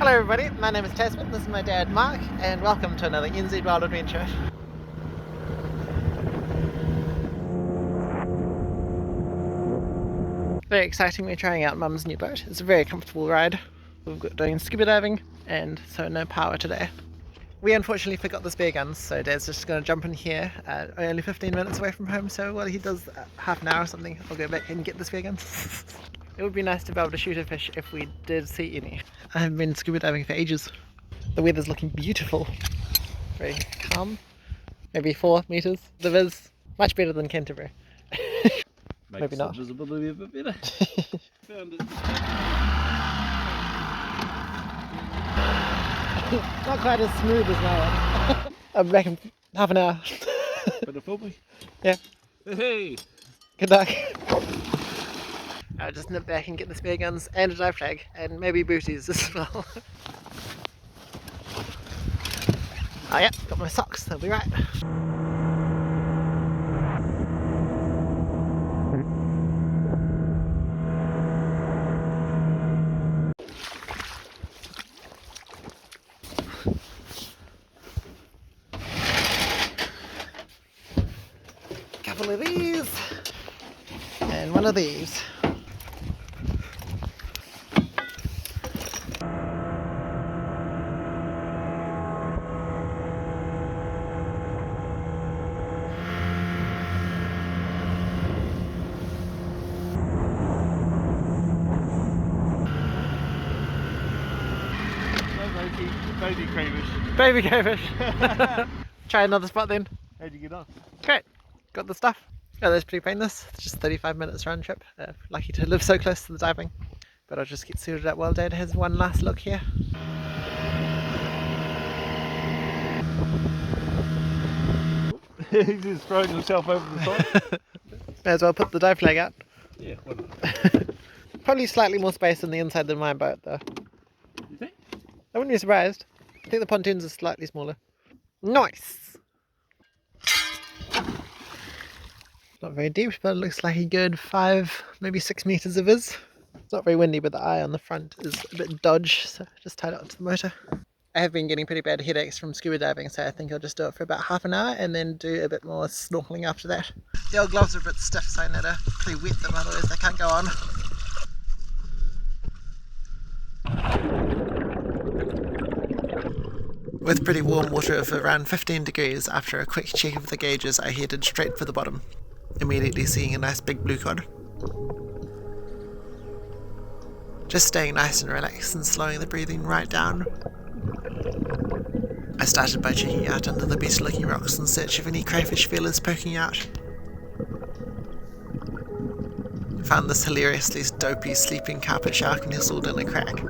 Hello everybody, my name is Tasman, this is my dad Mark, and welcome to another NZ Wild Adventure. Very exciting, we're trying out Mum's new boat. It's a very comfortable ride. We've got doing scuba diving, and so no power today. We unfortunately forgot the spare guns, so Dad's just going to jump in here. Only 15 minutes away from home, so while he does half an hour or something, I'll go back and get the spare guns. It would be nice to be able to shoot a fish if we did see any. I haven't been scuba diving for ages. The weather's looking beautiful. Very calm. Maybe 4 meters. The viz, much better than Canterbury. Maybe not. Visibility a bit better. Found it. Not quite as smooth as my one. I'm back in half an hour. Better for me? Yeah. Hey! Good luck. I'll just nip back and get the spare guns and a dive flag and maybe booties as well. Oh yeah, got my socks, they'll be right. Couple of these and one of these. Baby crayfish. Baby crayfish. Try another spot then. How'd you get on? Great, got the stuff. Oh, that's pretty painless. It's just 35 minutes round trip. Lucky to live so close to the diving. But I'll just get suited up while Dad has one last look here. He's just throwing himself over the side. May as well put the dive flag out. Yeah, why not? Probably slightly more space on the inside than my boat though. You think? I wouldn't be surprised. I think the pontoons are slightly smaller. Nice! Not very deep, but it looks like a good 5, maybe 6 meters of viz. It's not very windy, but the eye on the front is a bit dodge, so just tied it onto the motor. I have been getting pretty bad headaches from scuba diving, so I think I'll just do it for about half an hour and then do a bit more snorkeling after that. The old gloves are a bit stiff, so I need to pre-wet them, otherwise they can't go on. With pretty warm water of around 15 degrees, after a quick check of the gauges, I headed straight for the bottom, immediately seeing a nice big blue cod. Just staying nice and relaxed and slowing the breathing right down. I started by checking out under the better looking rocks in search of any crayfish feelers poking out. Found this hilariously dopey sleeping carpet shark nestled in a crack.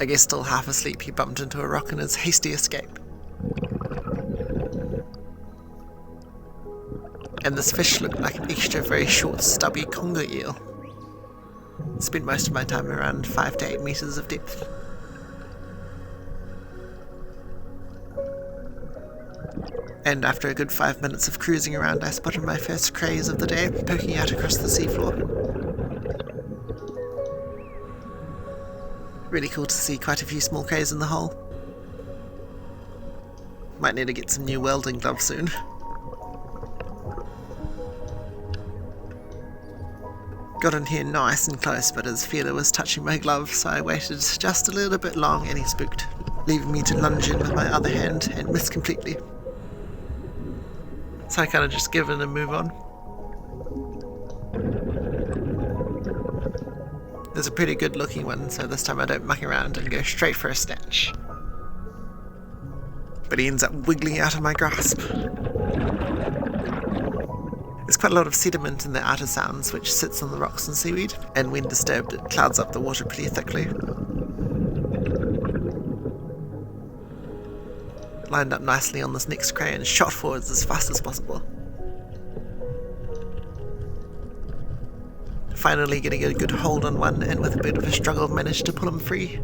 I guess still half asleep, he bumped into a rock in his hasty escape. And this fish looked like an extra very short stubby conger eel. Spent most of my time around 5 to 8 meters of depth. And after a good 5 minutes of cruising around, I spotted my first crays of the day poking out across the seafloor. Really cool to see quite a few small crays in the hole. Might need to get some new welding gloves soon. Got in here nice and close, but his feeler was touching my glove, so I waited just a little bit long and he spooked, leaving me to lunge in with my other hand and miss completely. So I kind of just give it a move on. There's a pretty good looking one, so this time I don't muck around and go straight for a snatch. But he ends up wiggling out of my grasp. There's quite a lot of sediment in the outer sounds, which sits on the rocks and seaweed, and when disturbed it clouds up the water pretty thickly. Lined up nicely on this next cray and shot forwards as fast as possible. Finally getting a good hold on one, and with a bit of a struggle managed to pull him free.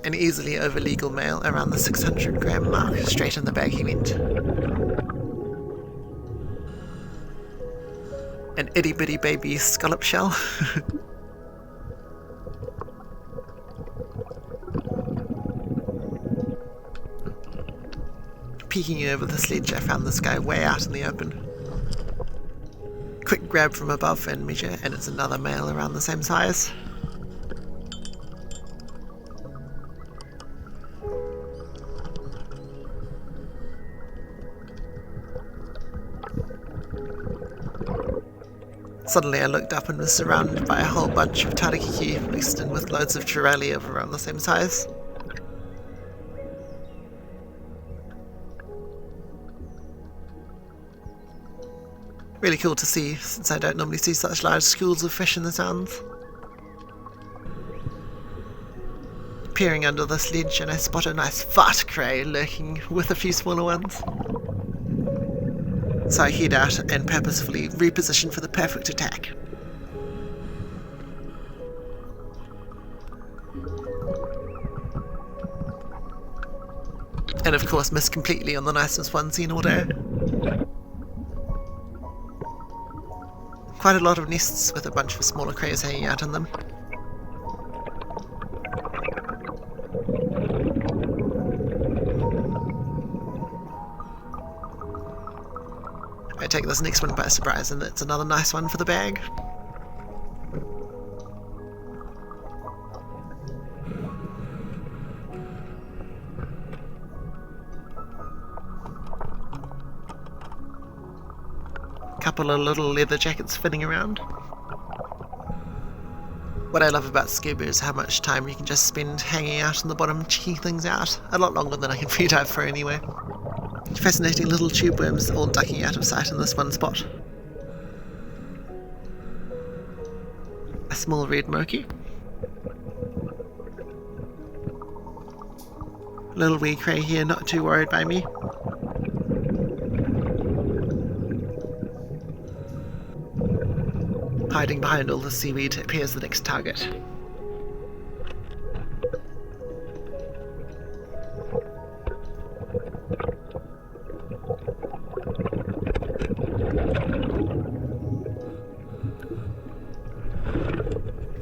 An easily over legal male around the 600 gram mark, straight in the bag he went. An itty bitty baby scallop shell. Peeking over the sledge, I found this guy way out in the open. Quick grab from above and measure, and it's another male around the same size. Suddenly I looked up and was surrounded by a whole bunch of tarakiki mixed in with loads of chirali of around the same size. Really cool to see, since I don't normally see such large schools of fish in the Sounds. Peering under the sledge and I spot a nice fat cray lurking with a few smaller ones. So I head out and purposefully reposition for the perfect attack. And of course miss completely on the nicest one seen all day. Quite a lot of nests with a bunch of smaller crays hanging out in them. I take this next one by surprise and it's another nice one for the bag. Couple of little leather jackets fitting around. What I love about Scuba is how much time you can just spend hanging out on the bottom checking things out. A lot longer than I can free dive for anyway. Fascinating little tube worms all ducking out of sight in this one spot. A small red moki. Little wee cray here, not too worried by me. Hiding behind all the seaweed appears the next target.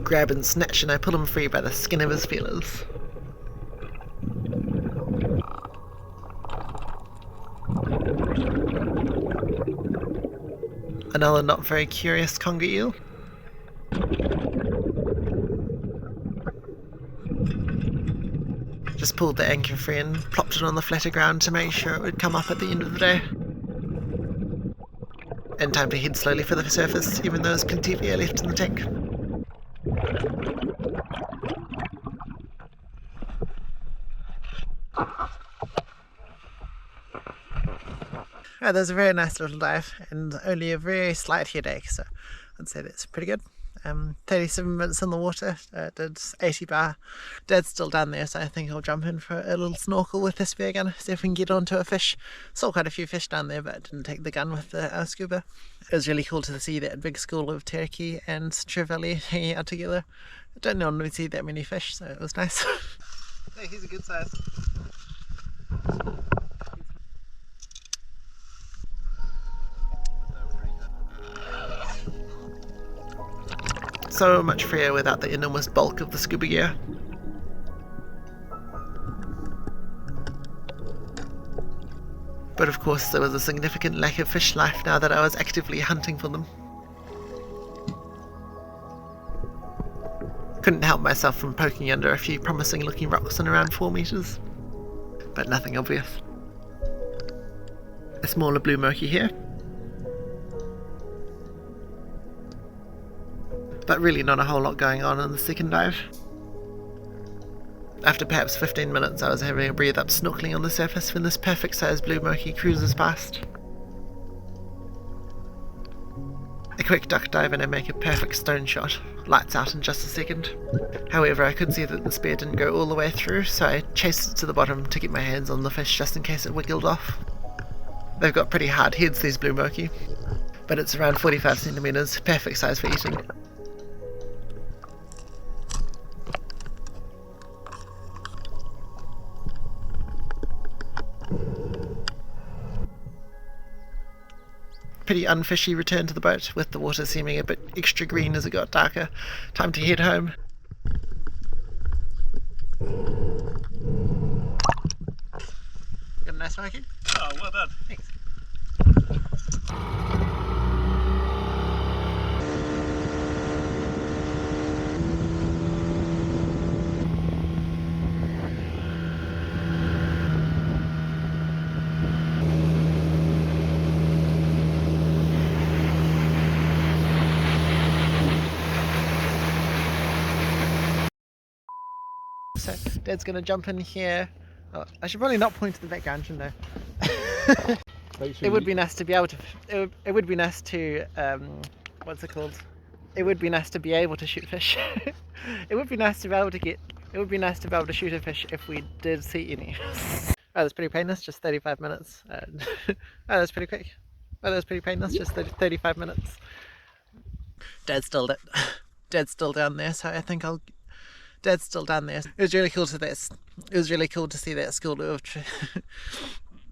Grab and snatch and I pull him free by the skin of his feelers. Another not very curious conger eel. Just pulled the anchor free and plopped it on the flatter ground to make sure it would come up at the end of the day. And time to head slowly for the surface, even though there's plenty of air left in the tank. Oh, there's a very nice little dive and only a very slight headache, so I'd say that's pretty good. 37 minutes in the water, did 80 bar. Dad's still down there, so I think I'll jump in for a little snorkel with this bear gun, see if we can get onto a fish. Saw quite a few fish down there, but didn't take the gun with the scuba. It was really cool to see that big school of teraki and trevally hanging out together. I don't normally see that many fish, so it was nice. Hey, he's a good size. So much freer without the enormous bulk of the scuba gear. But of course there was a significant lack of fish life now that I was actively hunting for them. Couldn't help myself from poking under a few promising looking rocks in around 4 meters. But nothing obvious. A smaller blue moki here. But really not a whole lot going on in the second dive. After perhaps 15 minutes I was having a breathe up snorkeling on the surface when this perfect sized blue moki cruises past. A quick duck dive and I make a perfect stone shot. Lights out in just a second. However, I could see that the spear didn't go all the way through, so I chased it to the bottom to get my hands on the fish just in case it wiggled off. They've got pretty hard heads, these blue moki, but it's around 45 centimeters, perfect size for eating. pretty unfishy return to the boat, with the water seeming a bit extra green as it got darker. Time to head home. Got a nice market? Oh, well done. Thanks. So Dad's gonna jump in here. Oh, I should probably not point to the background, shouldn't I? It would be nice to be able to. It would be nice to. What's it called? It would be nice to be able to shoot fish. It would be nice to be able to get. It would be nice to be able to shoot a fish if we did see any. Oh, that's pretty painless. Just 35 minutes. Oh, that's pretty quick. Oh, that's pretty painless. Just 35 minutes. Dad's still down there, so I think I'll. Dad's still down there. It was really cool to see that school of